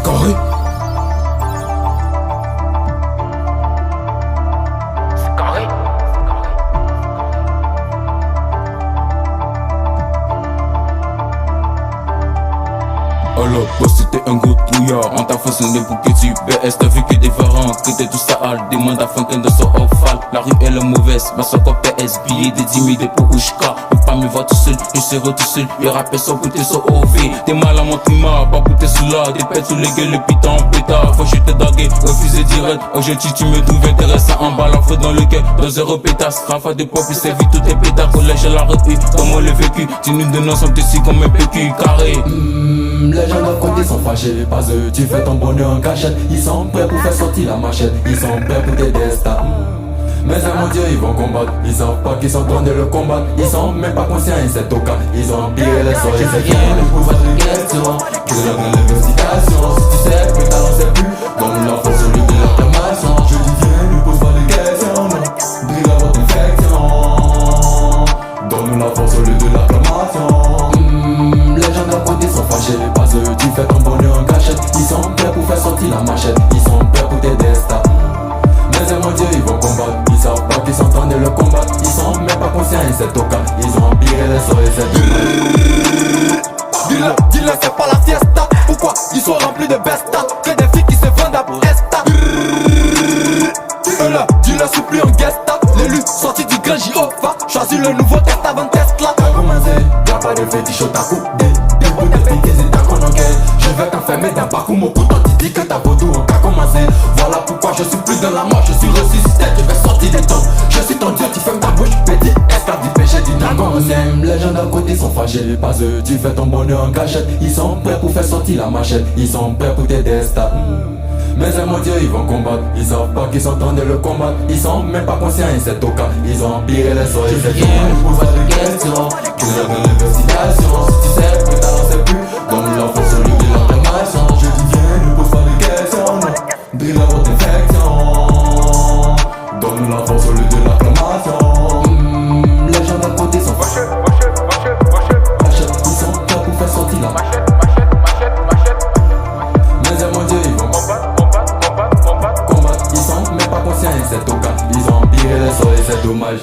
carré. C'est carré. Alors, boss, c'était un gros trouillard. On t'a façonné pour que tu BS. T'as vu que des parents, que t'es tout ça hal. Demande à Fontaine de son ophal. La rue elle est mauvaise, ma soeur PS. Billets des 10 000 pour Oushka. Faut pas me voir tout seul, je serai tout seul. Les rappels sont poutés sur OV. T'es mal à mon climat, pas pouté sous là. Des pètes sous les gueules, le piton en pétard. Faut que je te daguer, refusé direct. Aujourd'hui tu me trouves intéressant en bas. La faute dans le cœur, dans zéro pétasse. Rafa de pop, il sévit tout tes pétards. Collège à la rue, comment le vécu. Tu nous donnes ensemble dessus comme un PQ carré. Les gens d'un côté sont fâchés, pas eux. Tu fais ton bonheur en cachette. Ils sont prêts pour faire sortir la machette. Ils sont prêts pour tes destins. Mais mon Dieu, ils vont combattre. Ils savent pas qu'ils sont en train de le combattre. Ils sont même pas conscients, et c'est au cas. Ils ont empiré les soins. C'est bien de pouvoir de questions. Que de l'investigation. Si tu sais, plus talent c'est plus. Donne la force au lieu de l'acclamation. Je dis viens, ne pose pas de questions. Non, brille à votre infection. Donne la force au lieu de l'acclamation. Les gens d'un côté sont fâchés, pas eux. Tu fais ton bonheur en cachette. Ils sont prêts pour faire sortir la machette. Ils sont prêts pour tes destins. Mais mon Dieu, ils vont combattre. Ils savent pas qu'ils sont en train de le combattre. Ils sont même pas conscients, et c'est au cas. Ils ont empiré les sorts et c'est Dis-le, c'est pas la fiesta. Pourquoi ils sont remplis de besta? Que des filles qui se vendent à Presta. Dis-le, c'est plus en guesta. L'élu sorti du grand J.O.V.A. Choisis le nouveau test avant Tesla. t'as commencé, y'a pas de fétiche au taco. Des bouts de pique, c'est ta qu'on enquête. Je vais t'enfermer d'un parcours, mon couteau. Tu dis que t'as beau tout, on t'a commencé. Voilà pourquoi je suis plus dans la mort, je suis ressuscité. Je vais sortir des tombes. Je suis ton Dieu, tu fermes ta bouche. Petit esclave du péché du dragon. Les gens d'un côté sont fâchés, pas eux. Tu fais ton bonheur en cachette. Ils sont prêts pour faire sortir la machette. Ils sont prêts pour tes destins. Mais mon Dieu, ils vont combattre. Ils savent pas qu'ils sont en train de le combattre. Ils sont même pas conscients, et c'est au cas. Ils ont empiré les soins. C'est bien, ne pose pas de questions. Que de l'investigation. Si tu sais, plus talent c'est plus. Donne la force au lieu de l'acclamation. Je dis viens, ne pose pas de questions. Non, brille à votre infection. Donne la force au lieu de l'acclamation. Les gens d'un côté sont fâchés. Ils sont prêts pour faire sortir la machette. Mais mon Dieu, ils vont combattre. Ils sont même pas conscients, et c'est au cas. Ils ont empiré les sorts et c'est dommage.